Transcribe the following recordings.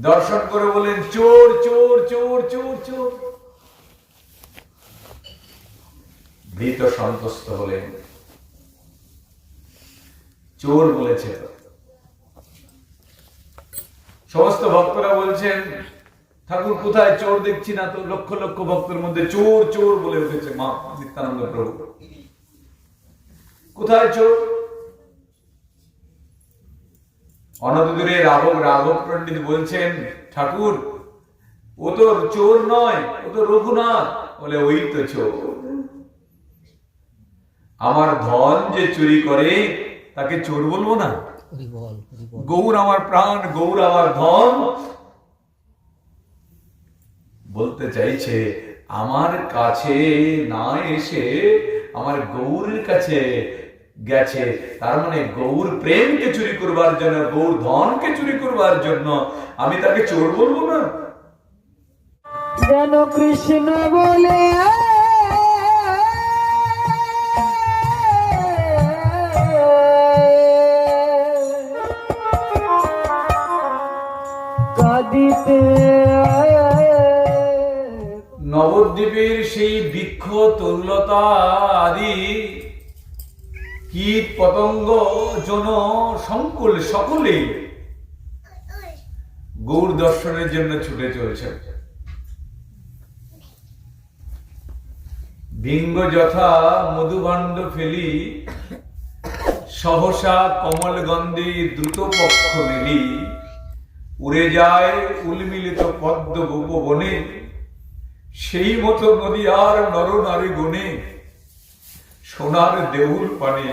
দর্শন করে বলেন চোর চোর চোর চোর চোর। ভীত সন্তুষ্ট হলেন, চোর বলেছে। সমস্ত ভক্তরা বলছেন ঠাকুর কোথায়? চোর দেখছি না তো। লক্ষ লক্ষ ভক্তের মধ্যে চোর চোর বলে উঠেছে মা নিত্যানন্দ প্রভু। কোথায় চোর? অনদূরে রাঘব পণ্ডিত বলছেন ঠাকুর ও তো চোর নয়, ও তো রঘুনাথ। বলে ওই তো চোর। আমার ধন যে চুরি করে তাকে চোর বলবো না? গৌর আমার প্রাণ, গৌর আমার ধন। বলতে চাইছে আমার কাছে না এসে আমার গৌরের কাছে গেছে, তার মানে গৌর প্রেমকে চুরি করবার জন্য, গৌর ধনকে চুরি করবার জন্য আমি তাকে চোর বলবো না? যেন কৃষ্ণ বলে কাঁদিতে। নবদ্বীপের সেই বৃক্ষ তরুলতা আদি কীট পতঙ্গ জন সংকুল সকলেই গৌর দর্শনের জন্য ছুটে চলছে। ভিঙ্গ যথা মধুভাণ্ড ফেলি, সহসা কমল গন্ধে দ্রুত পক্ষ মেলি, উড়ে যায় উন্মিলিত পদ্ম বনে, সেই মতো নদীয়ার নর নারী গুণে, সোনার দেউল পানে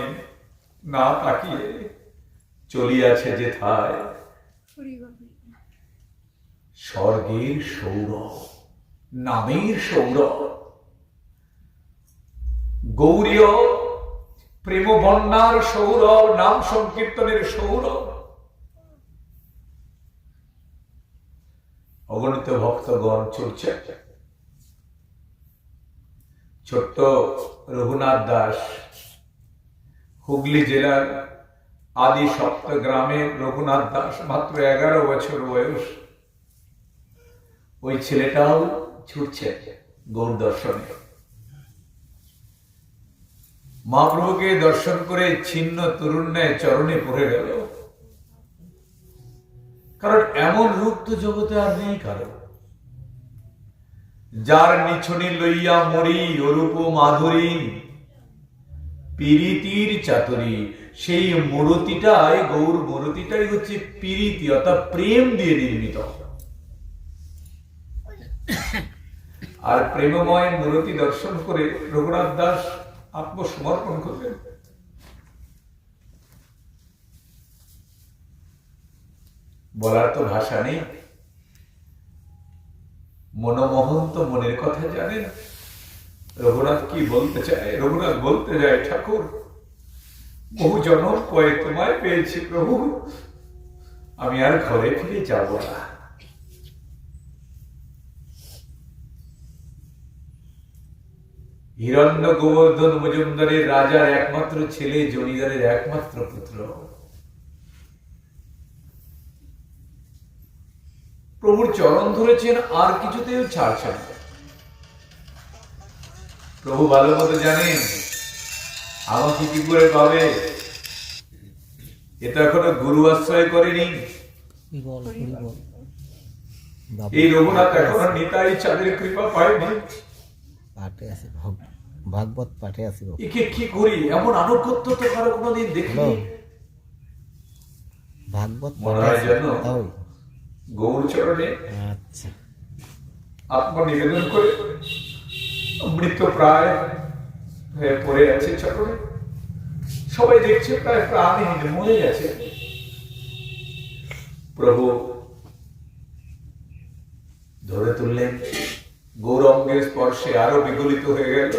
না তাকিয়ে চলিয়াছে যেথায় স্বর্গের সৌরভ, নামের সৌরভ। গৌরীয় প্রেম বন্যার সৌরভ, নাম সংকীর্তনের সৌরভ। অগণিত ভক্তগণ চলছে। ছোট্ট রঘুনাথ দাস, হুগলি জেলার আদি সপ্ত গ্রামের রঘুনাথ দাস, মাত্র 11 বছর বয়স। ওই ছেলেটাও ছুটছে গৌর দর্শনে। মহাপ্রভুকে দর্শন করে ছিন্ন তরুণ্যায় চরণে পড়ে গেল। কারণ এমন রূপ তো জগতে আর নেই কারো। যার নিছনি লইয়া মরি অরূপ মাধুরী পীরিতির চাতুরী, সেই মূরতিটাই, গৌর মূরতিটাই হচ্ছে পীরিতি, অর্থাৎ প্রেম দিয়ে নির্মিত। আর প্রেমময় মূরতি দর্শন করে রঘুনাথ দাস আত্মসমর্পণ করলেন। বলার তো ভাষা নেই। মনমোহন তো মনের কথা জানেন। রঘুনাথ কি বলতে চায়? রঘুনাথ বলতে যায় ঠাকুর বহু জনম পরে তোমায় পেয়েছি প্রভু, আমি আর ঘরে ফিরে যাব না। হিরণ্য গোবর্ধন মজুমদারের রাজার একমাত্র ছেলে, জমিদারের একমাত্র পুত্র। প্রভুর চরণ ধরেছেন, আর কিছুতেও ছাড়ছেন। প্রভু ভালো মতো জানেন আমাকে কি করে পাবে। এটা এখনো গুরু আশ্রয় করেনি। এই রঘুনাথ এখনো নিতাই চাঁদের কৃপা পায়নি। পাঠে আছে, ভাগবত পাঠে আছে। একে কি করি? এমন আনুগত্য তো কারো কোনোদিন দেখিনি। ভাগবত মনে হয় যেন গৌর চরণে আচ্ছা আত্মনিবেদন করে মৃত্যু প্রায় হয়ে পড়ে আছে চরণে। সবাই দেখছে প্রায় প্রাণহীন, মরে গেছে। প্রভু ধরে তুললেন, গৌরঙ্গের স্পর্শে আরো বিগলিত হয়ে গেল।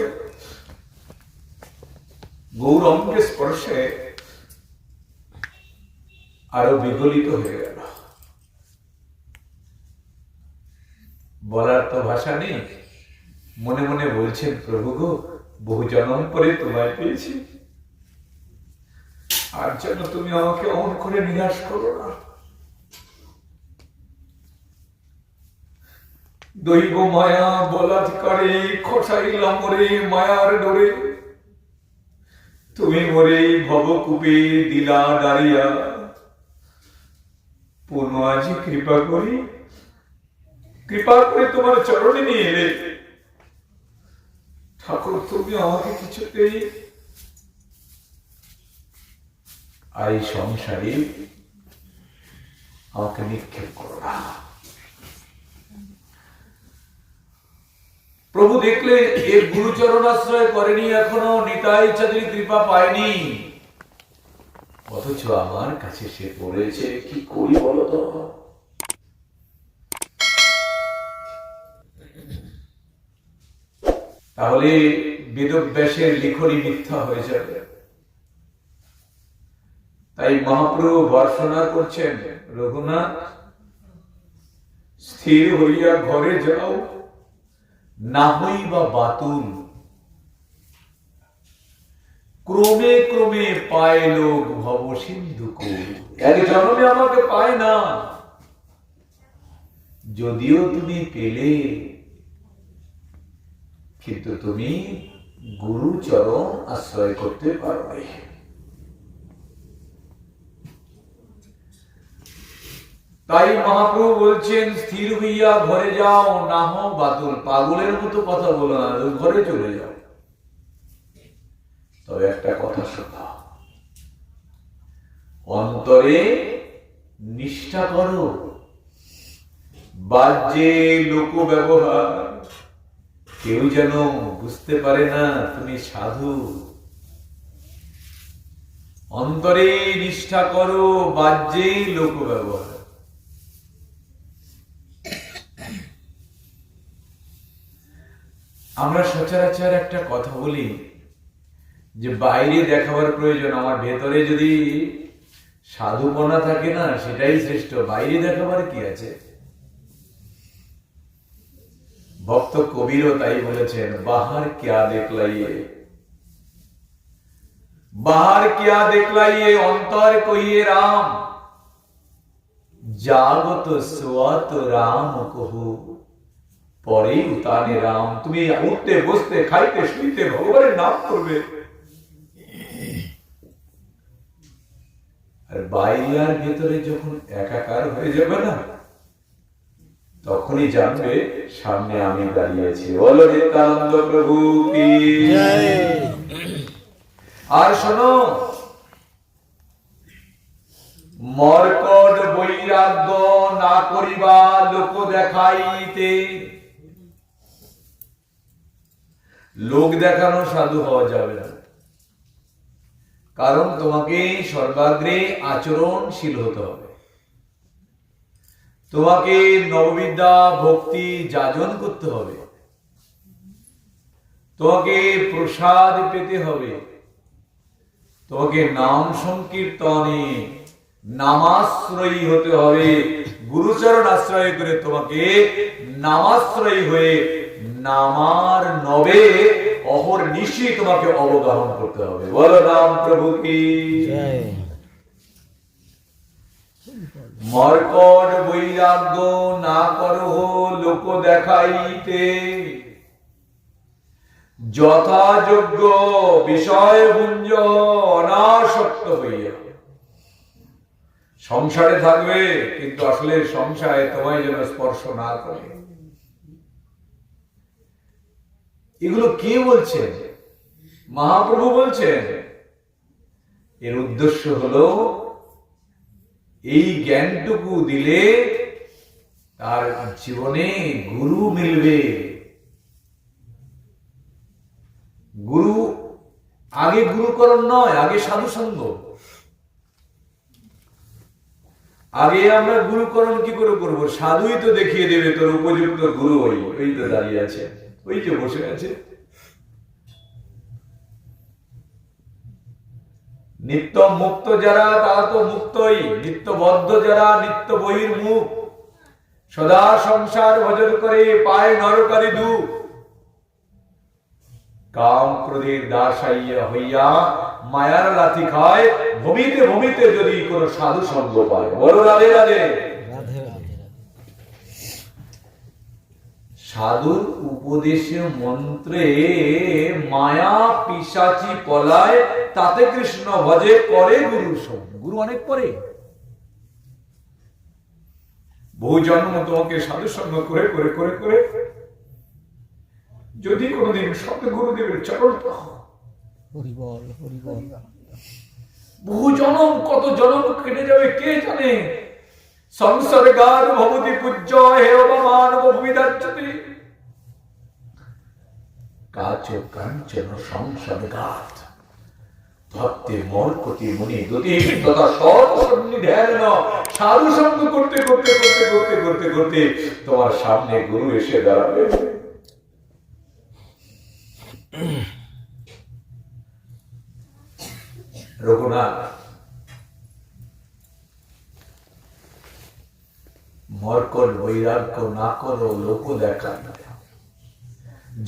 গৌরঙ্গের স্পর্শে আরো বিগলিত হয়ে গেল। বলার তো ভাষা নেই। মনে মনে বলছেন প্রভু গো, বহু জন্ম পরে তোমায় পেয়েছি, আর যেন তুমি আমাকে অমন করে নিরাশ করো না। দৈব মায়া বলাৎকারে খসাইলাম মরে মায়ার ডোরে, তুমি মরে ভবকূপে দিলা দাঁড়িয়া, পুনঃ আজি কৃপা করে তোমার চরণে নিয়ে এলে। ঠাকুর তুমি আমাকে কিছুতেই এই সংসারে আমাকে নিক্ষেপ করো না। প্রভু দেখলে এর গুরুচরণ আশ্রয় করেনি, এখনো নিতাই চাঁদের কৃপা পায়নি, অথচ আমার কাছে সে পড়েছে। কি করি বলো তো? তাহলে বেদব্যাসের লিখনি মিথ্যা হয়ে যাবে। তাই মহাপ্রভু ভর্সনা করছেন, রঘুনাথ স্থির হইয়া ঘরে যাও, না হইবা বাতুল, ক্রমে ক্রমে পায় লোক ভব সিন্ধু কুল। এক জন্মে আমাকে পায় না, যদিও তুমি পেলে, কিন্তু তুমি গুরু চরণ আশ্রয় করতে পারবে। তাই মহাপ্রভু বলছেন, স্থির হইয়া ঘরে যাও, না হও বাতুল। পাগলের মতো কথা বলো না, ঘরে চলে যাও। তবে একটা কথা শোনো, অন্তরে নিষ্ঠা করো। বাহ্যে লোক ব্যবহার কেউ যেন বুঝতে পারে না তুমি সাধু। অন্তরে নিষ্ঠা করো, বাহ্যে লোক ব্যবহার। আমরা সচরাচর একটা কথা বলি যে বাইরে দেখাবার প্রয়োজন, আমার ভেতরে যদি সাধুপনা থাকে না সেটাই শ্রেষ্ঠ, বাইরে দেখাবার কি আছে। ভক্ত কবিরও তাই বলেছেন, বাহার কিয়া দেখলাইয়ে, বাহার কিয়া দেখলাইয়ে অন্তর কইয়ে রাম, জাগত সোয়াত রাম কহু, পরেই উতানে রাম। তুমি উঠতে বসতে খাইতে শুইতে ভগবানের নাম করবে, আর বাইরে আর ভেতরে যখন একাকার হয়ে যাবে না, তখনই জানবে সামনে আমি দাঁড়িয়েছি। বলো নিত্যানন্দ প্রভু কি জয়। আর শোনো, মর্কট বৈরাগ্য না করিবা লোক দেখাইতে। লোক দেখানো সাধু হওয়া যাবে না, কারণ তোমাকে সর্বাগ্রে আচরণশীল হতে হবে। তোমাকে নববিদ্যা ভক্তি যাজন করতে হবে, তোমাকে প্রসাদ পেতে হবে, তোমাকে নাম সংকীর্তনে নামাশ্রয়ী হতে হবে। গুরুচরণ আশ্রয় করে তোমাকে নামাশ্রয়ী হয়ে নামার নবে অহর নিশি তোমাকে অবগাহন করতে হবে। বলো রাম প্রভু কি জয়। মর্কট বৈরাগ্য না করো লোক দেখাইতে, যথাযোগ্য বিষয় ভুঞ্জ অনাসক্ত হইয়া। সংসারে থাকবে, কিন্তু আসলে সংসারে তোমায় যেন স্পর্শ না করে। এগুলো কে বলছেন? মহাপ্রভু বলছেন। এর উদ্দেশ্য হলো এই জ্ঞানটুকু দিলে তার জীবনে গুরু মিলবে। গুরু আগে গুরুকরণ নয়, আগে সাধু সঙ্গ। আগে আমরা গুরুকরণ কি করে করবো? সাধুই তো দেখিয়ে দেবে তোর উপযুক্ত গুরু। ওই তো দাঁড়িয়ে আছে, ওই যে বসে আছে। নিত্য মুক্ত যারা তারা তো মুক্তই, নিত্যবদ্ধ যারা নিত্য বহির্মুখ, সদা সংসার ভজন করে পায় নরকারি দুঃখ। কাম ক্রোধের দাস হইয়া মায়ার লাথি খায়, ভূমিতে ভূমিতে যদি কোন সাধু সঙ্গ পায়। বলো রাধে রাধে। সাধুর উপদেশে মন্ত্রে মায়া পিশাচি পলায়, তাতে কৃষ্ণ ভজে করে গুরু সঙ্গ। গুরু অনেক পরে, বহু জন্ম তোমাকে সাধু সঙ্গ করে করে করে করে যদি কোনদিন সত্য গুরুদেবের চরণ পাও, হরিবল হরিবল। বহু জনম, কত জনম কেটে যাবে কে জানে। সংসর্গার ভবতি পূজ্য হে অপমান ভূমিদাচ্যতে কাচ কাঞ্চন সংসর্গাত ভক্তি মর্কতি মুনি দুতি তথা সৎসন্নিধ্যান সাধু সঙ্গ করতে করতে করতে করতে করতে করতে তোমার সামনে গুরু এসে দাঁড়াবে। রঘুনাথ মর্কট বৈরাগ্য না করো লোক দেখা,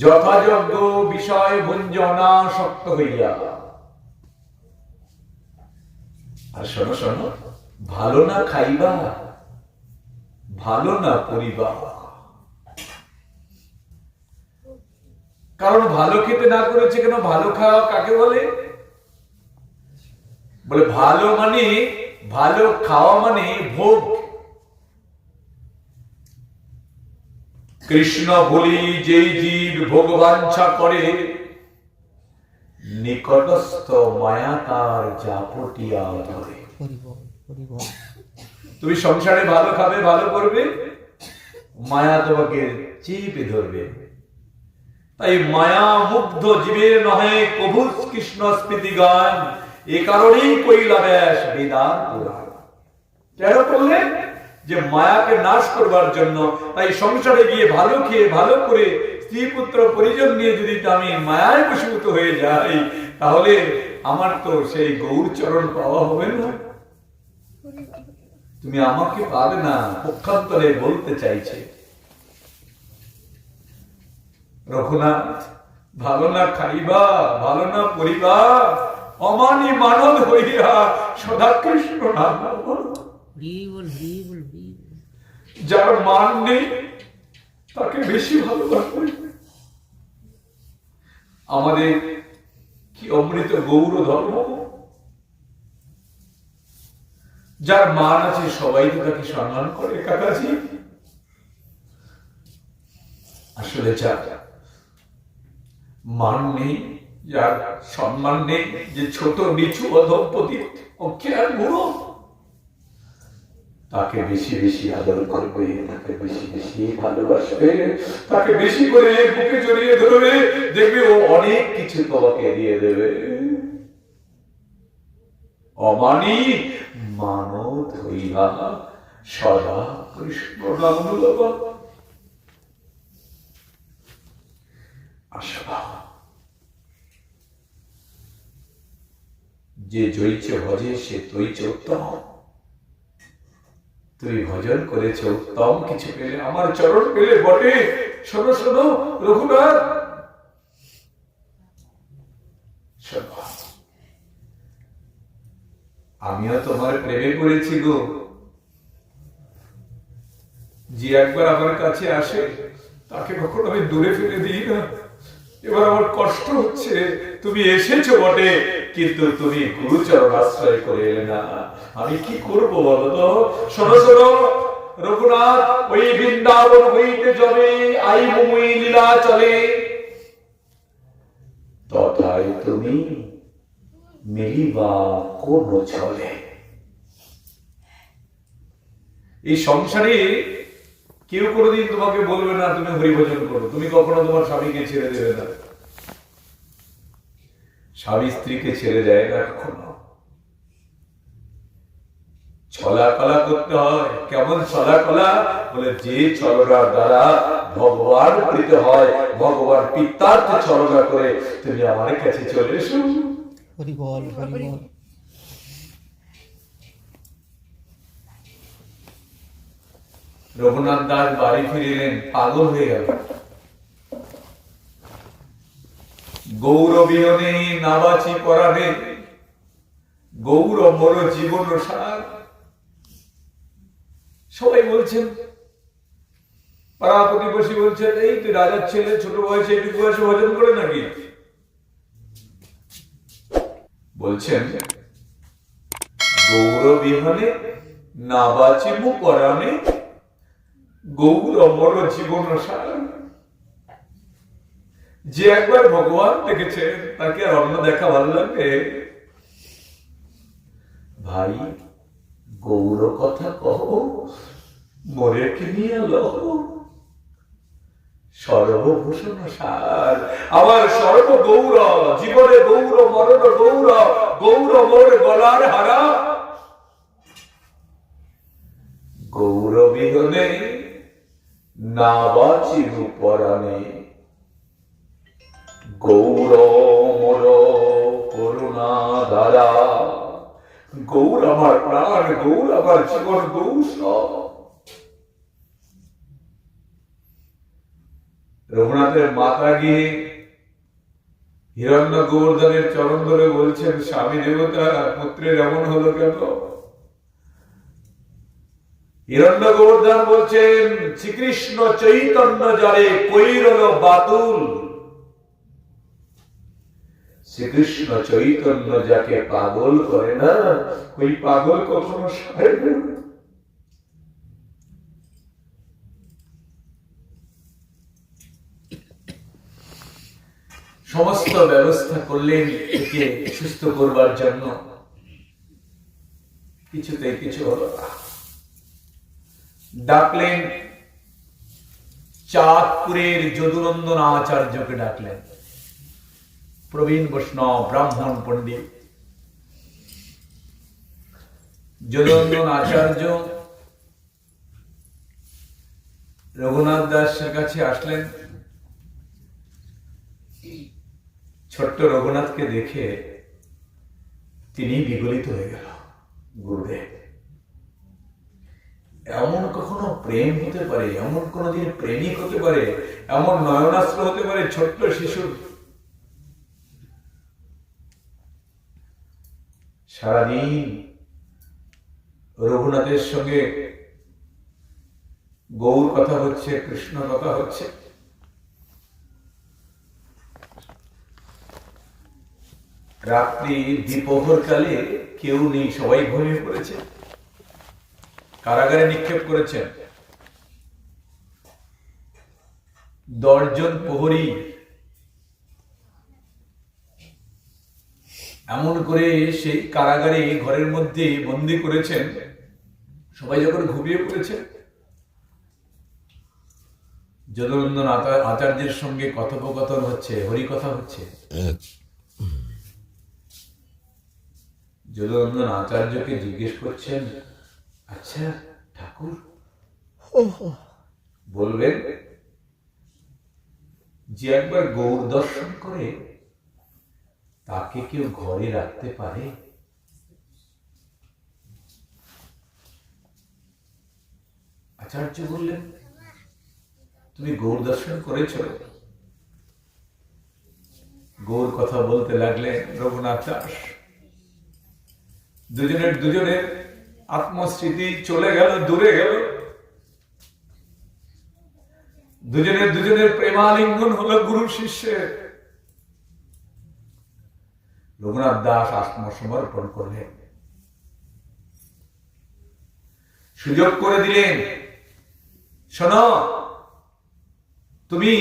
যথাযোগ্য বিষয় ভঞ্জনা শক্ত হইয়া। আর শোনো শোনো, ভালো না খাইবা, ভালো না পরিবা। কারণ ভালো খেতে না করেছে কেন? ভালো খাওয়া কাকে বলে? বলে ভালো মানে, ভালো খাওয়া মানে ভোগ। কৃষ্ণ বলি যেই জীব ভোগবাঞ্ছা করে, নিকটস্থ মায়া তার জাপটিয়া ধরে। হরিবল হরিবল। তুমি সংসারে ভালো খাবে, ভালো করবে, মায়া তোমাকে চেপে ধরবে। তাই মায়া মুগ্ধ জীবের নহে কভুজ কৃষ্ণ স্মৃতি গান, এ কারণেই কইলা ব্যাস বেদার পুরাণ। কেন করলেন? যে মায়াকে নাশ করবার জন্য। তাই সংসারে গিয়ে ভালো খেয়ে ভালো করে স্ত্রী পুত্র পরিজন নিয়ে যদি আমি মায়ায় বশীভূত হয়ে যাই, তাহলে আমার তো সেই গৌর চরণ পাওয়া হবে না। তুমি আমাকে পাবে না, পক্ষান্তরে বলতে চাইছে রঘুনাথ। ভালো না খাইবা, ভালো না পরিবা, অমানি মানব হইয়া সদা কৃষ্ণ নাম। যার মান নেই তাকে বেশি ভালোবাসবে। আমাদের কি অমৃত গৌর ধর্ম। যার মান আছে সবাই তো তাকে সম্মান করে কাকাজি। আসলে যার মান নেই, যার সম্মান নেই, যে ছোট নিচু অধপতি অক্ষে আর বুড়ো, তাকে বেশি বেশি আদর করবে, তাকে বেশি বেশি ভালোবাসবে, তাকে বেশি করে বুকে জড়িয়ে ধরবে। দেখবে ও অনেক কিছু তোমাকে দিয়ে দেবে। অমানি মানব হইয়া সদা কৃষ্ণ নাম লবা। আসবা যে জয়িছে ভজে সে তৈছে উত্তম। তুমি ভজন করেছ, উত্তম কিছু পেলে, আমার চরণ পেলে বটে। শোনো শোনো রঘুনাথ, আমিও তোমার প্রেমে পড়েছি গো। যে একবার আমার কাছে আসে তাকে কখনো আমি দূরে ফেলে দিই না। এবার আমার কষ্ট হচ্ছে। তুমি এসেছো বটে, কিন্তু তুমি গুরুচরণ আশ্রয় করে এলে না। আমি কি করব বলো তো? শোনো শোনো রঘুনাথ, ওই বৃন্দাবন হইতে যাবে আই মুই লীলা চলে, তথায় তুমি মিলিবা কোন ছলে। এই সংসারে কেউ কোনোদিন তোমাকে বলবে না তুমি হরিভজন করো। তুমি কখনো তোমার স্বামীকে ছেড়ে দেবে না। স্বামী স্ত্রীকে ছেড়ে দেয় না কখনো। ছলা কলা করতে হয়। কেমন ছলা কলা? বলে যে ছলনার দ্বারা ভগবান প্রীত হয়, ভগবান পিতার্থ ছলনা করে তুমি আমার কাছে চলে এসো। হরিবল হরিবল। রঘুনাথ দাস বাড়ি ফিরিলেন, পাগল হয়ে গেল। গৌর বিহনে নাবাচি পরাবে, গৌর মর জীবন সার। সবাই বলছেন পাড়া প্রতিবেশী বলছেন, এই তুই রাজার ছেলে, ছোট বয়সে এইটুকু বয়সে ভজন করে নাকি? বলছেন, গৌর বিহনে না বাঁচিমু পরাণে, গৌর অমর জীবন সার। যে একবার ভগবান দেখেছে তাকে আর অন্য দেখা ভালো লাগবে? ভাই, গৌর কথা কহ, মরে কি নিয়ে লহ, সর্বভূষণ সার আমার সর্ব গৌর, জীবনে গৌর, মরণ গৌর, গৌর মোর গলার হারা। গৌর বিহনে না বাঁচিমু পরাণে, গৌর মোর করুণা ধারা। গৌর আমার প্রাণ, গৌর আমার জীবন, গৌর সব। রঘুনাথের মাতা গিয়ে হিরণ্য গোবর্ধনের চরণ ধরে বলছেন, স্বামী দেবতা, পুত্রের এমন হলো কেন? হিরণ্য গোবর্ধন বলছেন, শ্রীকৃষ্ণ চৈতন্য যারে কইরল বাতুল। শ্রীকৃষ্ণ চৈতন্য যাকে পাগল করে না, ওই পাগল কখনো সারে না। সমস্ত ব্যবস্থা করলেন একে সুস্থ করবার জন্য, কিছুতে কিছু হলো না। ডাকলেন চাঁদপুরের যদুনন্দন আচার্যকে, ডাকলেন প্রবীণ বৈষ্ণব ব্রাহ্মণ পণ্ডিত। যদুনন্দন আচার্য রঘুনাথ দাসের কাছে আসলেন। ছোট্ট রঘুনাথকে দেখে তিনি বিগলিত হয়ে গেল। গুরুদেব, এমন কখনো প্রেম হতে পারে? এমন কোনদিন প্রেমিক হতে পারে? এমন নয়নাস্ত্র হতে পারে ছোট্ট শিশুর? সারাদিন রঘুনাথের সঙ্গে গৌর কথা হচ্ছে, কৃষ্ণ কথা হচ্ছে। রাত্রি দ্বিপ্রহর কালে কেউ নেই, সবাই ঘুমিয়ে পড়েছে। কারাগারে নিক্ষেপ করেছেন 10 জন প্রহরী। এমন করে সেই কারাগারে ঘরের মধ্যে বন্দী করেছেন। সবাই যখন ঘুমিয়ে পড়েছে, যদুনন্দন আচার্যের সঙ্গে কথোপকথন হচ্ছে, হরিকথা হচ্ছে। যদুনন্দন আচার্যকে জিজ্ঞেস করছেন, আচ্ছা ঠাকুর, বলবেন যে একবার গৌর দর্শন করে তাকে কেউ ঘরে রাখতে পারে? আচার্য বললেন, তুমি গৌর দর্শন করেছ? গৌর কথা বলতে লাগলেন রঘুনাথ দাস। দুজনের আত্মস্মৃতি চলে গেল, দূরে গেল। দুজনের প্রেমালিঙ্গন হলো গুরু শিষ্যের। রঘুনাথ দাস আত্মসমর্পণ করলেন, সুযোগ করে দিলেন, শোনো, তুমি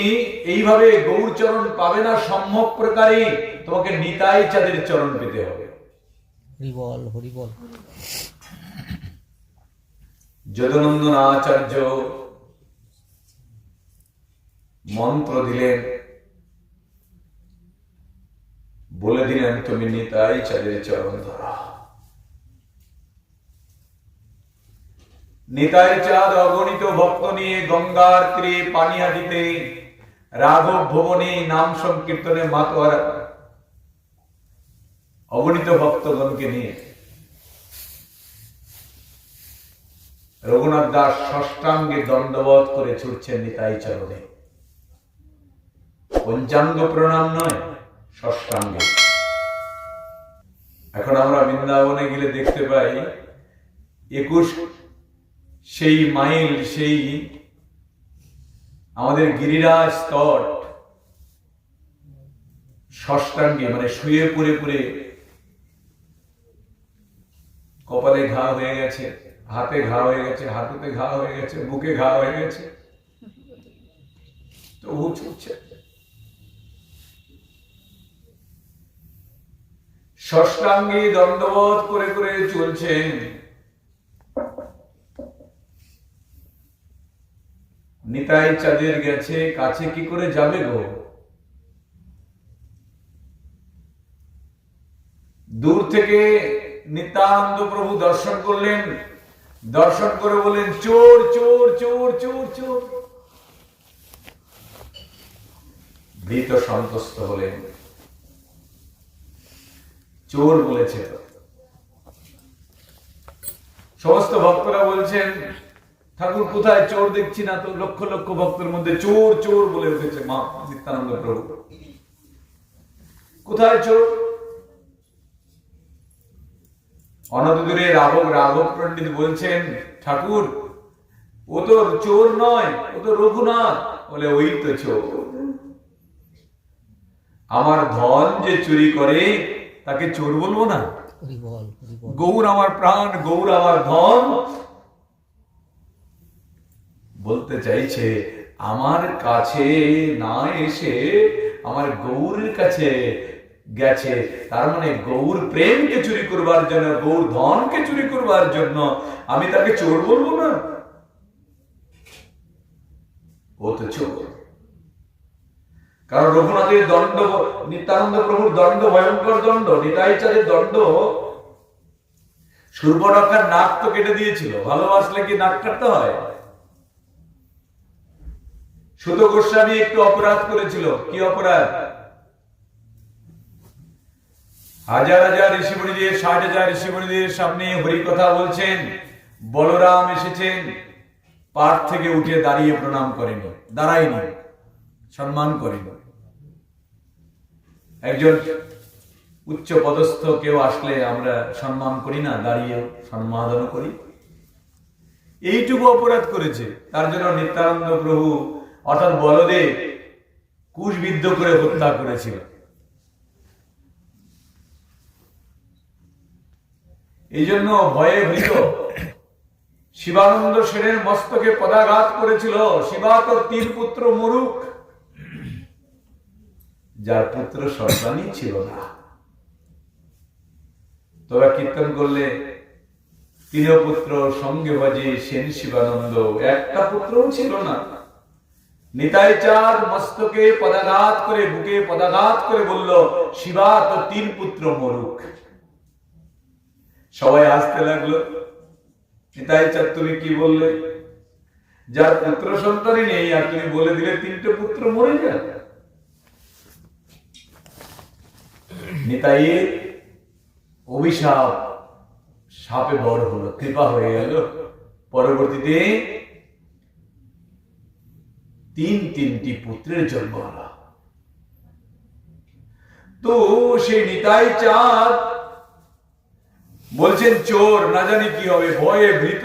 এইভাবে গৌর চরণ পাবে না সম্যক প্রকারে, তোমাকে নিতাই চাঁদের চরণ পেতে হবে। হরিবল হরিবল। যদুনন্দন আচার্য মন্ত্র দিলেন, বলে দিলেন, তুমি নিতাই চাঁদের চরণ ধরো। নিতাই চাঁদ অগণিত ভক্ত নিয়ে গঙ্গার তীরে পানিহাটিতে রাঘব ভবনে নাম সংকীর্তনে মাতোয়ারা অগণিত ভক্তগণকে নিয়ে রঘুনাথ দাস ষষ্ঠাঙ্গে দণ্ডবোধ করে ছুটছেন নিতাই চরণে। পঞ্চাঙ্গ প্রণাম নয়, ষষ্ঠাঙ্গে। এখন আমরা বৃন্দাবনে গেলে দেখতে পাই 21 সেই মাইল, সেই আমাদের গিরিরাজ স্তট ষষ্ঠাঙ্গে মানে শুয়ে পড়ে পড়ে কপালে ঘা হয়ে গেছে, হাতে ঘা হয়ে গেছে, হাঁটুতে ঘা হয়ে গেছে, বুকে ঘা হয়ে গেছে, তবু ছুটছে। ষষ্ঠাঙ্গে দণ্ডবোধ করে করে চলছেন। নিতাই চাঁদের গেছে, কাছে কি করে যাবে গো? দূর থেকে নিত্যানন্দ প্রভু দর্শন করলেন, দর্শন করে বললেন চোর চোর চোর চোর চোর। ভীত সন্তুষ্ট হলেন, চোর বলেছে তো। সমস্ত ভক্তরা বলছেন ঠাকুর কোথায়? চোর দেখছি না তো। লক্ষ লক্ষ ভক্তের মধ্যে চোর চোর বলে উঠেছে মা নিত্যানন্দ প্রভু। কোথায় চোর? অনদূরে রাঘব পণ্ডিত বলছেন ঠাকুর ও তো চোর নয়, ও তো রঘুনাথ। বলে ওই তো চোর। আমার ধন যে চুরি করে তাকে চোর বলবো না? গৌর আমার প্রাণ, গৌর আমার ধন। বলতে চাইছে আমার কাছে না এসে আমার গৌরের কাছে গেছে, তার মানে গৌর প্রেমকে চুরি করবার জন্য, গৌর ধনকে চুরি করবার জন্য আমি তাকে চোর বলবো না? ও তো চোর। কারণ রঘুনাথের দণ্ড, নিত্যানন্দ প্রভুর দণ্ড ভয়ঙ্কর দণ্ড। নিতাই চাঁদের দণ্ড সূর্পনখার নাক তো কেটে দিয়েছিল। ভালোবাসলে কি নাক কাটতে হয়? সুত গোস্বামী একটু অপরাধ করেছিল। কি অপরাধ? হাজার হাজার ঋষিমুনিদের, 60,000 ঋষিমুনিদের সামনে হরি কথা বলছেন। বলরাম এসেছেন, পাঠ থেকে উঠে দাঁড়িয়ে প্রণাম করেনি, দাঁড়ায়নি, সম্মান করেনি। একজন উচ্চ পদস্থ কেউ আসলে আমরা সম্মান করি না, দাঁড়িয়ে সম্মানও করি। এইটুকু অপরাধ করেছে, তার জন্য নিত্যানন্দ প্রভু অর্থাৎ বলদেব কুশবিদ্ধ করে হত্যা করেছিল। এই জন্য ভয়ে ভীত শিবানন্দ সেনের মস্তকে পদাঘাত করেছিল। শিবা তোর 3 পুত্র মরুক, যার পুত্র সন্তানই ছিল না। তোরা কীর্তন করলে 3 পুত্র সঙ্গে বাজে সেন শিবানন্দ, একটা পুত্রও ছিল না। নিতাই চাঁদ মস্তকে পদাঘাত করে, বুকে পদাঘাত করে বলল শিবা তোর 3 পুত্র মরুক। সবাই হাসতে লাগলো। নিতাই চাঁদ তুমি কি বললে? যার পুত্র সন্তানই নেই আর তুমি বলে দিলে 3টে পুত্র মরে যায়। নিতাইয়ের অভিশাপ সাপে বড় হলো, কৃপা হয়ে গেল। পরবর্তীতে 3টি পুত্রের জন্ম হলো। তো সেই নিতাই চাঁদ বলছেন চোর, না জানি কি হবে, ভয়ে ভীত।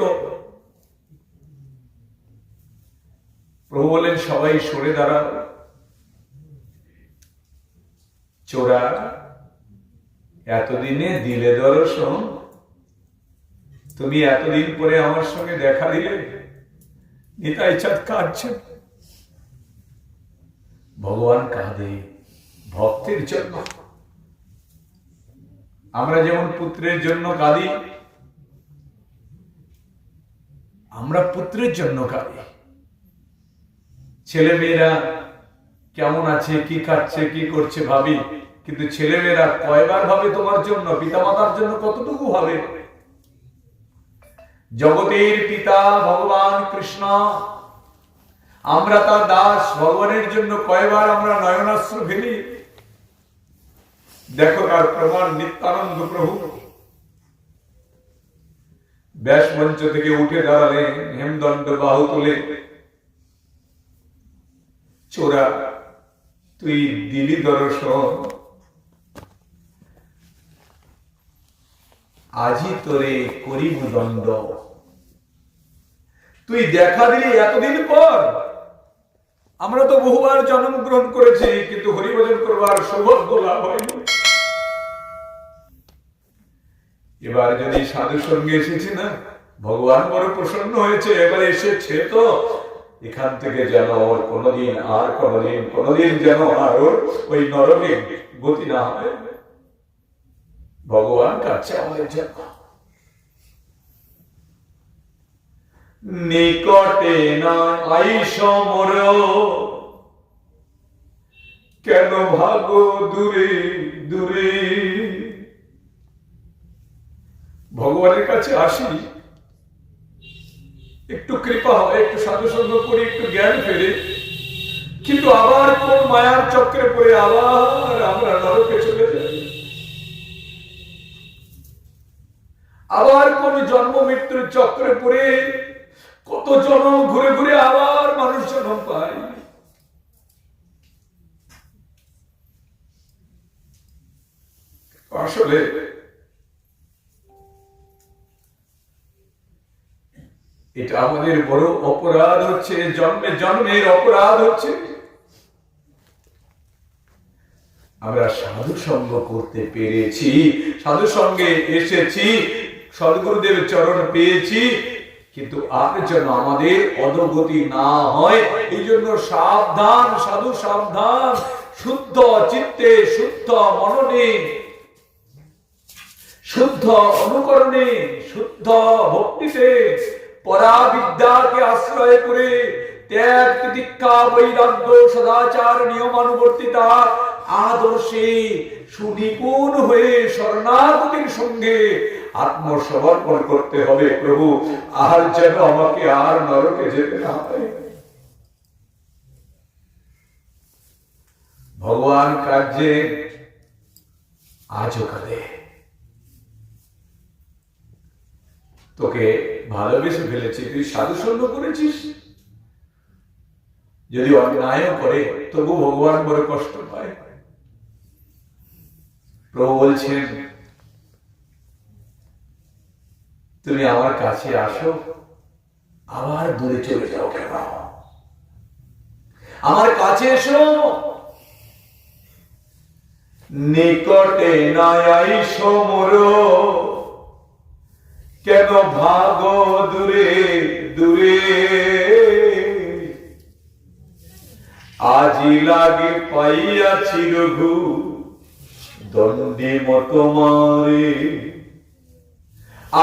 প্রভু বলেন সবাই সরে দাঁড়াও। চোরা এতদিনে দিলে দর্শন, তুমি এতদিন পরে আমার সঙ্গে দেখা দিলে। নিতাই চাঁদ কাঁদছেন। ভগবান কাঁদে ভক্তের জন্য। আমরা যেমন পুত্রের জন্য কাঁদি, আমরা পুত্রের জন্য কাঁদি। ছেলে মেয়েরা কেমন আছে, কি খাচ্ছে, কি করছে ভাবি, কিন্তু ছেলে মেয়েরা কয়বার ভাবে তোমার জন্য? পিতামাতার জন্য কতটুকু ভাবে? জগতের পিতা ভগবান কৃষ্ণ, আমরা তার দাস। ভগবানের জন্য কয়বার আমরা নয়নাশ্রু ফেলি? দেখো তার প্রমাণ নিত্যানন্দ প্রভু ব্যাস মঞ্চ থেকে উঠে দাঁড়ালেন, হেমদণ্ড বাহু তুলে। চোরা তুই দিলি দর্শন, আজি তোরে করিব দণ্ড। তুই দেখা দিলি এতদিন পর, আমরা তো বহুবার জন্মগ্রহণ করেছি, কিন্তু হরিভজন করবার সৌভাগ্য লাভ হয়নি। এবার যদি সাধু সঙ্গে এসেছি না, ভগবান বড় প্রসন্ন হয়েছে, এবারে এসেছে তো এখান থেকে যেন ওর কোনদিন যেন আর ওর ওই নরকে গতি না হয়। ভগবান কাছে আমাদের জন্য নিকটে না আইস মোর, কেন ভাগো দূরে দূরে। ভগবানের কাছে আসি, একটু কৃপা হয়, একটু সাধু সঙ্গ করি, একটু জ্ঞান ফেরে, কিন্তু আবার কোন মায়ার চক্রে পড়ে আবার আমরা নরকে চলে যাই। আবার কোন জন্ম মৃত্যুর চক্রে পড়ে কত জন্ম ঘুরে ঘুরে আবার মানুষ জন্ম পায়। আসলে এটা আমাদের বড় অপরাধ হচ্ছে, জন্মে জন্মের অপরাধ হচ্ছে। আমরা সাধু সঙ্গ করতে পেরেছি, সাধু সঙ্গে এসেছি, সদ্গুরুদেব চরণ পেয়েছি, কিন্তু আর যেন আমাদের অধোগতি না হয় এই জন্য সাবধান সাধু, সাবধান। শুদ্ধ চিত্তে, শুদ্ধ মননে, শুদ্ধ অনুকরণে, শুদ্ধ ভক্তিতে, পরাবিদ্যাকে আশ্রয় করে ত্যাগ তিতিক্ষা বৈরাগ্য সদাচার নিয়মানুবর্তিতা আদর্শে সুনিপুণ হয়ে শরণাগতির সঙ্গে আত্মসমর্পণ করতে হবে। প্রভু, আর যেন আমাকে আর নরকে যেতে না হয়। ভগবান কার্যে আজও কাঁদে। তোকে ভালোবেসে ফেলেছি, তুই সাধু সঙ্গ করেছিস, যদি অন্যায় করে তবু ভগবান বড় কষ্ট পায়। প্রভু বলছেন, তুমি আমার কাছে আসো, আবার দূরে চলে যাও কেন? আমার কাছে এসো, নিকটে না আইসো মোর, কেন ভাগো দূরে দূরে। আজি লাগে পাইয়াছি রঘু দণ্ডে মত মারে।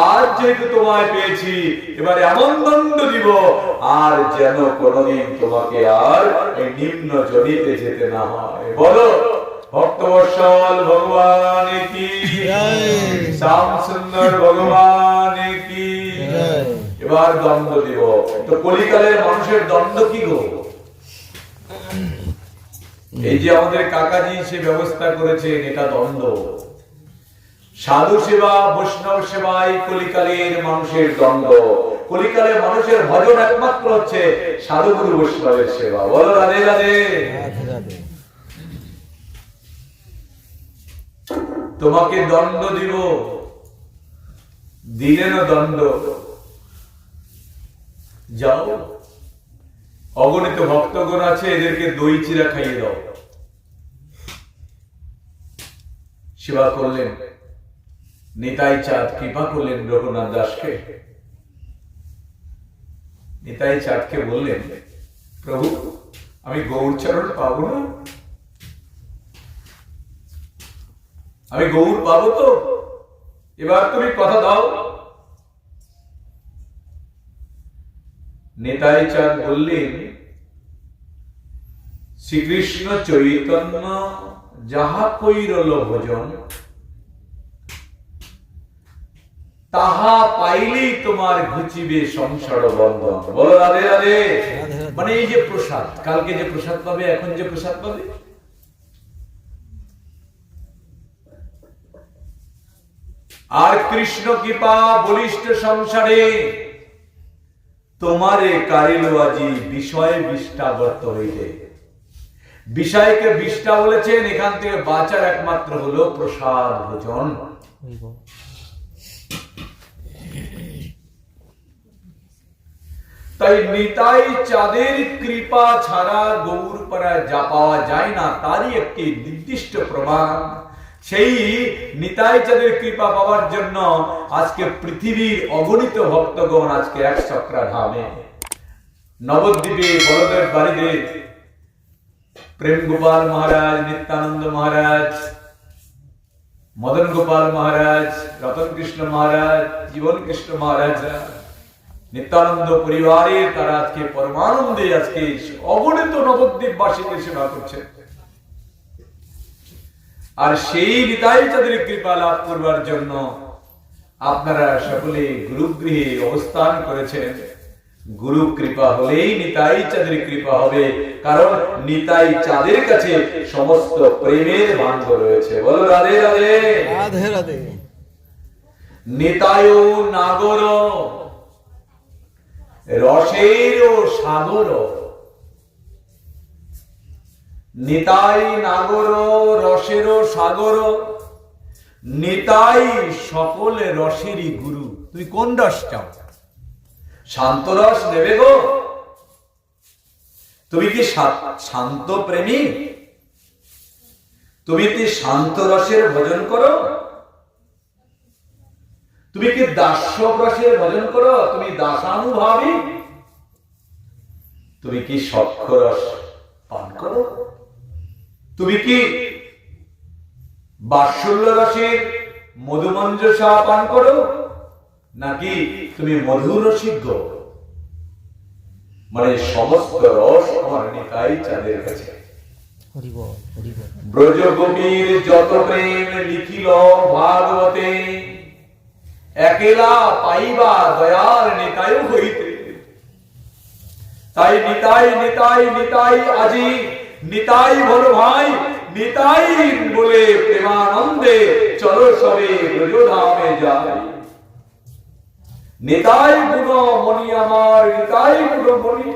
আজ যেহেতু তোমায় পেয়েছি, এবারে এমন দণ্ড দিব আর যেন কোনদিন তোমাকে আর নিম্ন জনিতে যেতে না হয়। বলো, ভক্তবৎসল ভগবান কি, শ্যাম সুন্দর ভগবান কি। এবার দণ্ড দিব। তো কলিকালের মানুষের দণ্ড কি গো? এই যে আমাদের কাকাজি সে ব্যবস্থা করেছে, এটা দণ্ড। সাধু সেবা, বৈষ্ণব সেবাই কলিকালের মানুষের দণ্ড। কলিকালের মানুষের ভজন একমাত্র হচ্ছে সাধু গুরু বৈষ্ণবের সেবা। বলো রাধে রাধে। তোমাকে দণ্ড দিব, দিলেন দণ্ড। যাও, অগণিত ভক্তগণ আছে, এদেরকে দই চিরা খাইয়ে দাও। সেবা করলেন নিতাই চাঁদ, কৃপা করলেন রঘুনাথ দাসকে। নিতাই চাঁদকে বললেন, প্রভু আমি গৌরচরণ পাবো না? আমি গৌর পাবো তো? এবার তুমি কথা দাও। নিতাই চাঁদ বললেন, শ্রীকৃষ্ণ চৈতন্য যাহা কইরল ভোজন, তাহা পাইলেই তোমার ঘুচিবে সংসার বন্ধন। বলো রাধে রাধে। মানে এই যে প্রসাদ, কালকে যে প্রসাদ পাবে, এখন যে প্রসাদ পাবে, আর কৃষ্ণ কৃপা বলিষ্ঠ সংসারে তোমারে কারিল আজি বিষয় বিষ্টাবর্ত হইতে। বিষয়কে বিষ্টা বলেছেন, এখান থেকে বাঁচার একমাত্র হলো প্রসাদ ভোজন। তাই নিতাই চাঁদের কৃপা ছাড়া গৌর পাড়ায় যা পাওয়া যায় না তারই একটি নির্দিষ্ট প্রমাণ। সেই নিতাই চাঁদের কৃপা পাওয়ার জন্য আজকে পৃথিবীর অগণিত ভক্তগণ আজকে এক চক্রা ধামে নবদ্বীপে বড়দের বাড়িতে প্রেম গোপাল মহারাজ, নিত্যানন্দ মহারাজ, মদন গোপাল মহারাজ, রতন কৃষ্ণ মহারাজ, জীবন কৃষ্ণ মহারাজরা নিত্যানন্দ পরিবারের তারা আজকে পরমানন্দে আজকে অগণিত নবদ্বীপবাসীকে সেবা করছেন। আর সেই নিতাই চাঁদের কৃপা লাভ করবার জন্য আপনারা সকলে গুরুগৃহে অবস্থান করেছেন। গুরু কৃপা হলেই নিতাই চাঁদের কৃপা হবে, কারণ নিতাই চাঁদের কাছে সমস্ত প্রেমের ভাণ্ড রয়েছে। বলো রাধে রাধে। রাধে রাধে। নিতায় নাগর রসের সাগর, নিতাই নাগর রসের সাগর, নিতাই সকল রসেরই গুরু। তুমি কোন রস চাও? শান্ত রস নেবে গো? তুমি কি শান্ত প্রেমী? তুমি কি শান্ত রসের ভজন করো? তুমি কি দাস্য রসের ভজন করো? তুমি দাসানুভাবী? তুমি কি সখ্য রস পান করো? তুমি কি বাৎসল্য রসের মধুমঞ্জসা পান করো, নাকি তুমি মধুর রসিজ্ঞ? মানে সমস্ত রস আমার নিতাই চাঁদের কাছে। হরি বল, হরি বল। ব্রজ গোপীর যত প্রেম লিখিল ভাগবতে, একেলা পাইবা দয়ার নিতাই হইতে। তাই নিতাই নিতাই নিতাই আজি নিতাই বল ভাই, নিতাই বলে প্রেমানন্দে চলো সবে ব্রজধামে যাই। নিতাই গুণ মণি আমার, নিতাই গুণ মণি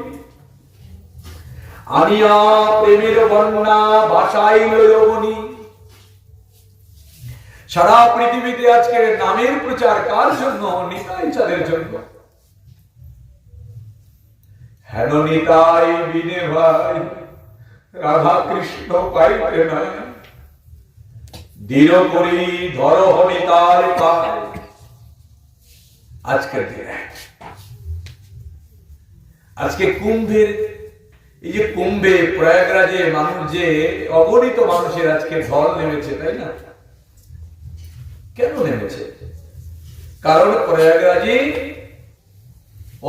আনিয়া প্রেমের বন্যা ভাষাইল যমুনি। সারা পৃথিবীতে আজকে নামের প্রচার কার জন্য? নিতাই চাঁদের জন্য। হেন নিতাই বিনে ভাই রাধা কৃষ্ণ পাইতে নাই, দৃঢ় করি ধর নিতাই পায়। আজকের দিনে আজকে কুম্ভের এই যে কুম্ভে প্রয়াগরাজে মানুষ যে অগণিত মানুষের আজকে ঢল নেমেছে, তাই না? কেন নেমেছে? কারণ প্রয়াগরাজে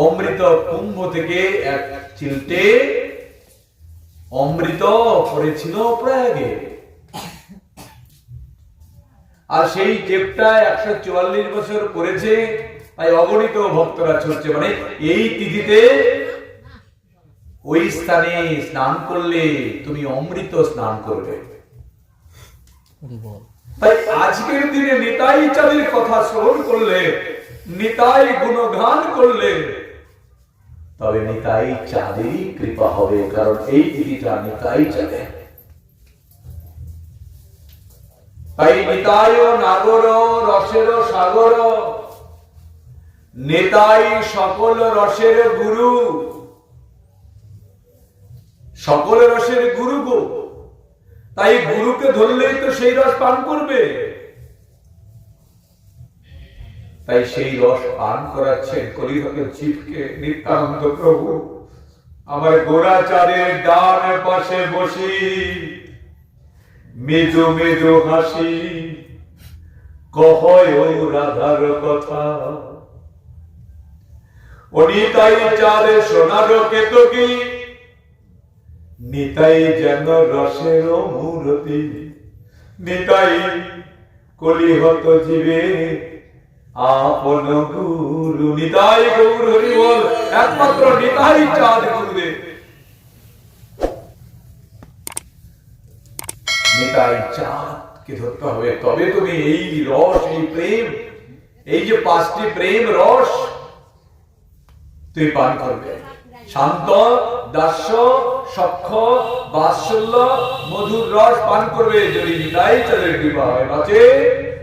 অমৃত কুম্ভ থেকে এক চিলটে অমৃত পড়েছিল প্রয়াগে, আর সেই টেপটা 144 বছর পড়েছে, তাই অগণিত ভক্তরা ছুটছে। মানে এই তিথিতে ওই স্থানে স্নান করলে তুমি অমৃত স্নান করবে। তাই আজকের দিনে নিতাই চাঁদের কথা স্মরণ করলে, নিতাই গুণগান করলে, তবে নিতাই চাঁদেরই কৃপা হবে, কারণ এই তিথিটা নিতাই চাঁদে। তাই নিতাই নাগর রসের সাগর, নিতাই সকল রসের গুরু। সকল রসের গুরু গো, তাই গুরুকে ধরলেই তো সেই রস পান করবে। তাই সেই রস পান করাচ্ছেন কলিযুগের জীবকে নিত্যানন্দ প্রভু। আমার গোরা চাঁদের ডান পাশে বসি, মেজো মেজো হাসি কহয় রাধার কথা। ও নিতাই চাঁদ সোনার কেতকী, নিতাই যেন রসের মূরতি। নিতাই কলিহত জীবে আপন গুরু। নিতাই গৌর হরি বল, একমাত্র নিতাই চাঁদ গুরুদেব। নিতাই চাঁদকে ধরতে হবে, তবে তুমি এই রস, এই প্রেম, এই যে 5টি প্রেম রস তুমি পান করবে। শান্ত, দাস্য, সখ্য, বাৎসল্য, মধুর রস পান করবে যদি নিতাই চাঁদের কৃপা হয়। নচে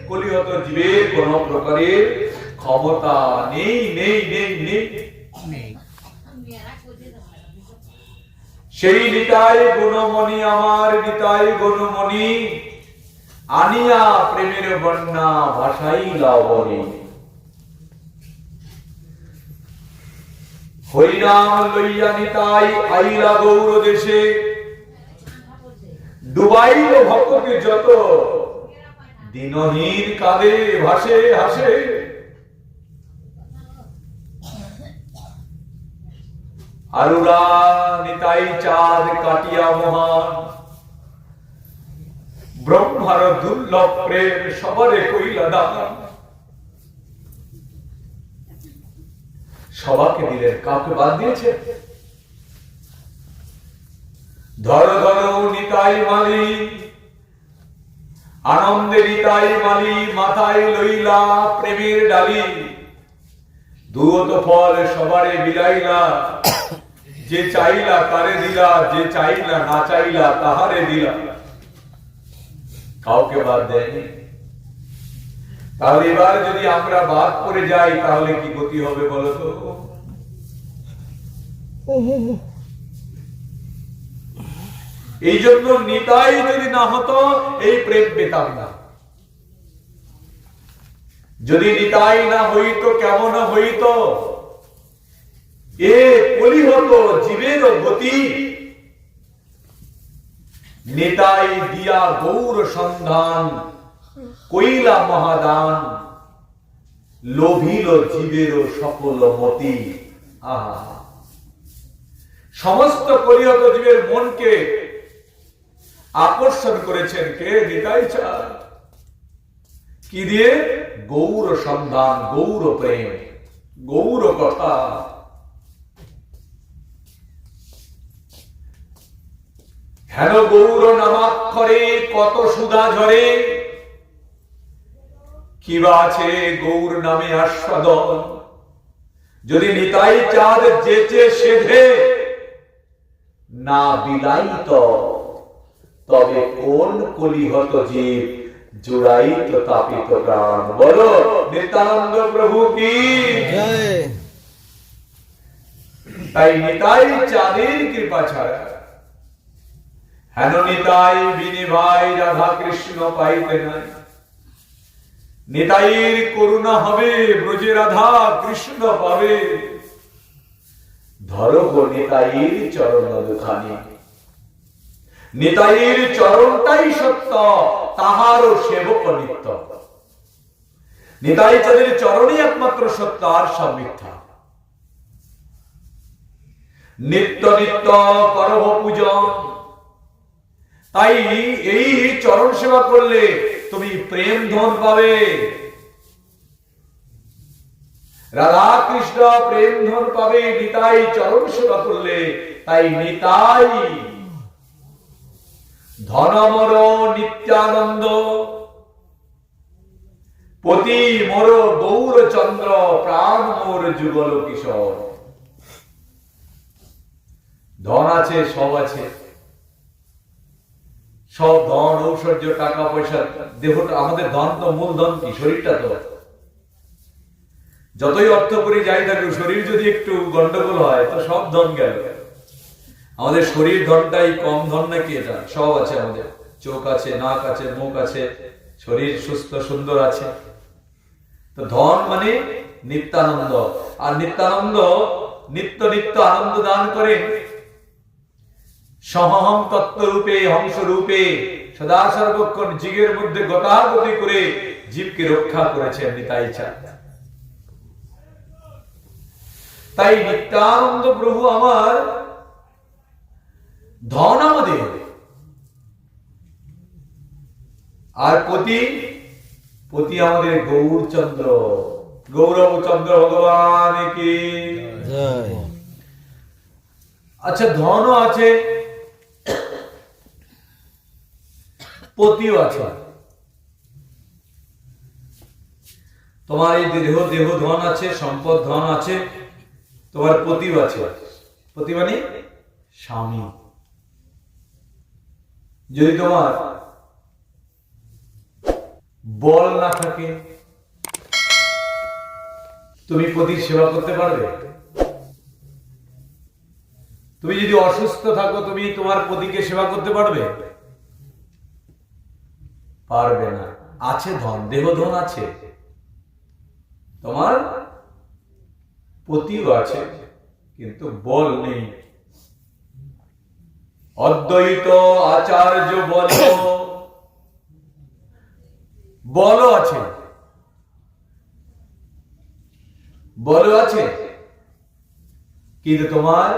কলিহত জীবের কোন প্রকারের ক্ষমতা নেই, নেই, নেই, নেই। সেই নিতাই গুণমণি আমার নিতাই গুণমণি আনিয়া প্রেমের বন্যা ভাসাইলা বনে। হরিনাম লইয়া নিতাই আইলা গৌর দেশে, ডুবাইল ভক্তকে যত দিনহীন কাঁদে ভাসে হাসে। আরুরা নিতাই চাঁদ কাটিয়া মহান, ব্রহ্মার দুর্লভ প্রেম সবারে কইলা দান। সবাকে দিলেন, কাউকে বাদ দিয়েছে? ধরো ধরো নিতাই মালি, আনন্দে নিতাই মালি মাথায় লইলা প্রেমের ডালি। দুয়ত ফল সবারে বিলাইলা, যে চাইলা তারে দিলা, যে চাইলা না চাইলা তাহারে দিলা। কাউকে বাদ দেয়নি। তাহলে এবার যদি আমরা বাদ করে যাই তাহলে কি গতি হবে বলতো? এই জন্য নিতাই যদি না হতো এই প্রেম পেতাম না। যদি নিতাই না হইতো কেমন হইতো? এ কলি হতো জীবের গতি। নিতাই দিয়া গৌর সন্ধান কইলা মহাদান, লোভিল জীবের সকল মতি। আহা, সমস্ত কলিহত জীবের মনকে আকর্ষণ করেছেন কে? নিতাই চাঁদ। কি দিয়ে? গৌর সন্ধান, গৌর প্রেম, গৌর কথা। হেন গৌর নামাক্ষরে কত সুধা ঝরে, কিবা আছে গৌর নামে আস্বাদন। যদি নিতাই চাঁদ যেচে সেধে না বিলাইত, তবে কোন কলিহত জীব জুড়াইত তাপিত প্রাণ। বলো নিত্যানন্দ প্রভু কি জয়। তাই নিতাই চাঁদের কৃপা ছাড়া হেন নিতাই বিনি ভাই রাধা কৃষ্ণ পাইতে নাই। নিতাইয়ের করুণা হবে, ব্রজে রাধা কৃষ্ণ পাবে। ধরো গো নিতাইয়ের চরণ দুখানি, নিতাইয়ের চরণটাই সত্য, তাহারও সেবক নিত্য। নিতাই চাঁদের চরণই একমাত্র সত্য, আর সব মিথ্যা। নিত্য নিত্য করহ পূজন। তাই এই চরণ সেবা করলে তুমি প্রেম ধন পাবে। রাধা কৃষ্ণ প্রেম ধন পাবে নিতাই চরণ সেবা করলে। তাই নিতাই ধনমর নিত্যানন্দ, পতি মোর গৌরচন্দ্র, প্রাণ মোর যুগল কিশোর। ধন আছে, সব আছে, সব ধন ঐশ্বর্য টাকা পয়সা দেহটা। আমাদের ধন তো মূল ধন কি? শরীরটা তো। যতই অর্থ করে যাই থাকুক, শরীর যদি একটু গন্ডগোল হয় তো সব ধন গেল। আমাদের শরীর ধনটাই কম ধন নাকি? এটা সব আছে আমাদের। চোখ আছে, নাক আছে, মুখ আছে, শরীর সুস্থ সুন্দর আছে। তো ধন মানে নিত্যানন্দ। আর নিত্যানন্দ নিত্য নিত্য আনন্দ দান করেন। সহহং তত্ত্ব রূপে, হংস রূপে সদা সর্বক্ষণ জীবের মধ্যে গতাগতি করে জীবকে রক্ষা করেছেন নিতাই চাঁদ। তাই নিত্যানন্দ প্রভু আমার ধন আমাদের। আর পতি, পতি আমাদের গৌরচন্দ্র, গৌরবচন্দ্র ভগবান কি জয়। আচ্ছা, ধনও আছে, পতিও আছে। তোমার এই দেহ দেহ ধন আছে, সম্পদ ধন আছে, তোমার পতিও আছে। পতি মানে স্বামী। যদি তোমার বল না থাকে, তুমি পতির সেবা করতে পারবে? তুমি যদি অসুস্থ থাকো, তুমি তোমার পতিকে সেবা করতে পারবে? পারবে না। আছে ধন, দেহ ধন আছে, তোমার পতিও আছে, কিন্তু বল নেই। অদ্বৈত আচার্য বল আছে, বল আছে, কিন্তু তোমার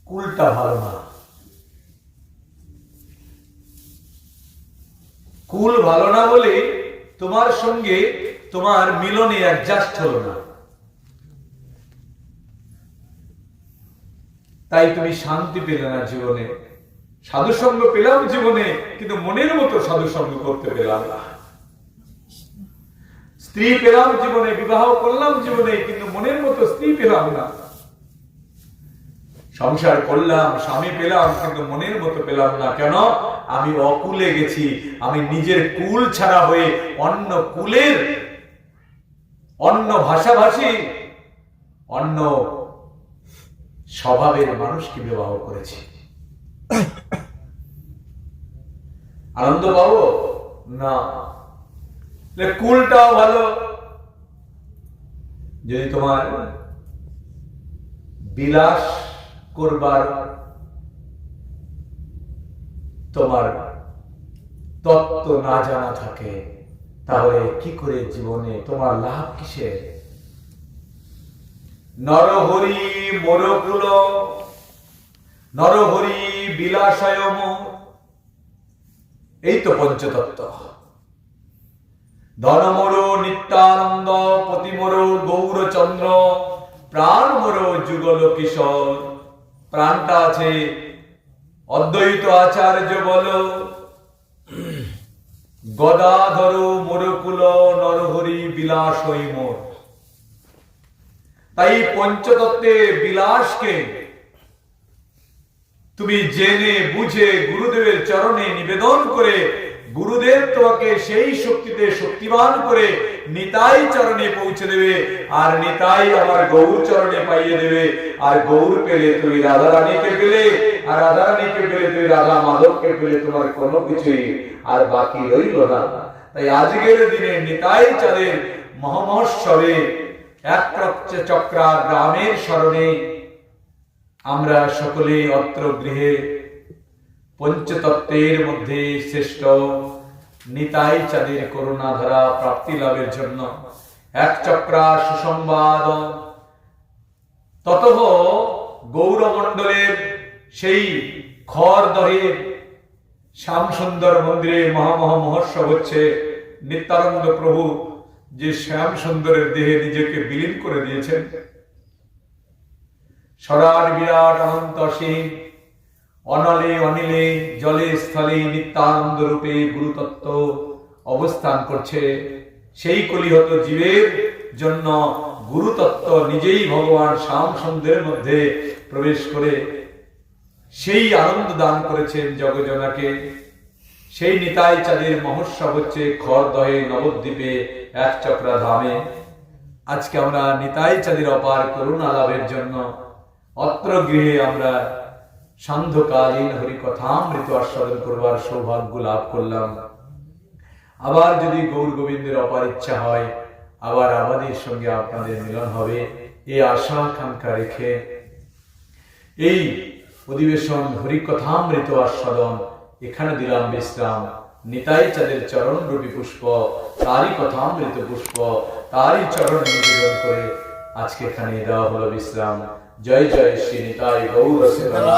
কুলটা ভালো না। কুল ভালো না বলে তোমার সঙ্গে তোমার মিলনে অ্যাডজাস্ট হলো না, তাই তুমি শান্তি পেলে না জীবনে। সাধু সঙ্গ পেলাম জীবনে, কিন্তু মনের মতো সাধু সঙ্গ করতে পেলাম না। স্ত্রী পেলাম জীবনে, বিবাহ করলাম জীবনে, কিন্তু মনের মতো স্ত্রী পেলাম না। সংসার করলাম, স্বামী পেলাম, কিন্তু মনের মতো পেলাম না। কেন? আমি অকুলে গেছি। আমি নিজের কুল ছাড়া হয়ে অন্য কুলের, অন্য ভাষাভাষী, অন্য স্বভাবের মানুষকে বিবাহ করেছি। আনন্দ পাবো না? কুলটাও ভালো। যদি তোমার বিলাস করবার তোমার তত্ত্ব না জানা থাকে, তাহলে কি করে জীবনে তোমার লাভ কিসের? নরহরি মোরকুল, নরহরি বিলাসায়ম, এই তো পঞ্চতত্ত্ব। ধনমোর নিত্যানন্দ, পতিমোর গৌরচন্দ্র, প্রাণ মোর যুগল কিশোর। প্রাণটা আছে অদ্বৈত আচার্য বল, গদাধর মোরকুল, নরহরি বিলাসই মোর। তাই পঞ্চতত্ত্বে বিলাসকে তুমি জেনে বুঝে গুরুদেবের চরণে নিবেদন করে, গুরুদেব তোমাকে সেই শক্তিতে শক্তিবান করে নিতাই চরণে পৌঁছে দেবে, আর নিতাই আমার গৌর চরণে পাইয়ে দেবে। আর গৌর পেলে তুমি রাধা রানীকে পেলে, আর রাধা রানীকে পেলে তুমি রাধা মাধবকে পেলে, তোমার কোনো কিছুই আর বাকি রইল না। তাই আজকের দিনে নিতাই চাঁদের মহামহোৎসবে চক্রা গ্রামের স্মরণে আমরা সকলে অত্র গৃহে পঞ্চতত্ত্বের মধ্যে শ্রেষ্ঠ নিতাই চাঁদের করুণাধারা প্রাপ্তি লাভের জন্য এক চক্রা সুসংবাদ ততঃ গৌরমণ্ডলের সেই খড়দহের শ্যামসুন্দর মন্দিরে মহামহা মহোৎসব হচ্ছে। নিত্যানন্দ প্রভু যে শ্যাম সুন্দরের দেহে নিজেকে বিলীন করে দিয়েছেন, সরার বিরাট অনন্ত সিং অনলে অনিলে জলে স্থলে নিত্যানন্দ রূপে গুরুতত্ত্ব অবস্থান করছে। সেই কলিহত জীবের জন্য গুরুতত্ত্ব নিজেই ভগবান শ্যাম সুন্দরের মধ্যে প্রবেশ করে সেই আনন্দ দান করেছেন জগজনাকে। সেই নিতাই চাঁদের মহোৎসব হচ্ছে খড়দহে নবদ্বীপে এক চক্রা ধামে। আজকে আমরা নিতাই চাঁদের অপার করুণা লাভের জন্য অত্র গৃহে আমরা সান্ধ্যকালীন হরিকথামৃত আস্বাদন করবার সৌভাগ্য লাভ করলাম। আবার যদি গৌর গোবিন্দের অপার ইচ্ছা হয়, আবার আমাদের সঙ্গে আপনাদের মিলন হবে, এই আশা আকাঙ্ক্ষা রেখে এই অধিবেশন হরিকথামৃত আস্বাদন এখানে দিলাম বিশ্রাম। নিতাই চাঁদের চরণ রূপী পুষ্প, তারই কথামৃত পুষ্প, তারই চরণ নিবেদন করে আজকে এখানে দেওয়া হলো বিশ্রাম। জয় জয় শ্রী নিতাই গৌর সেবা।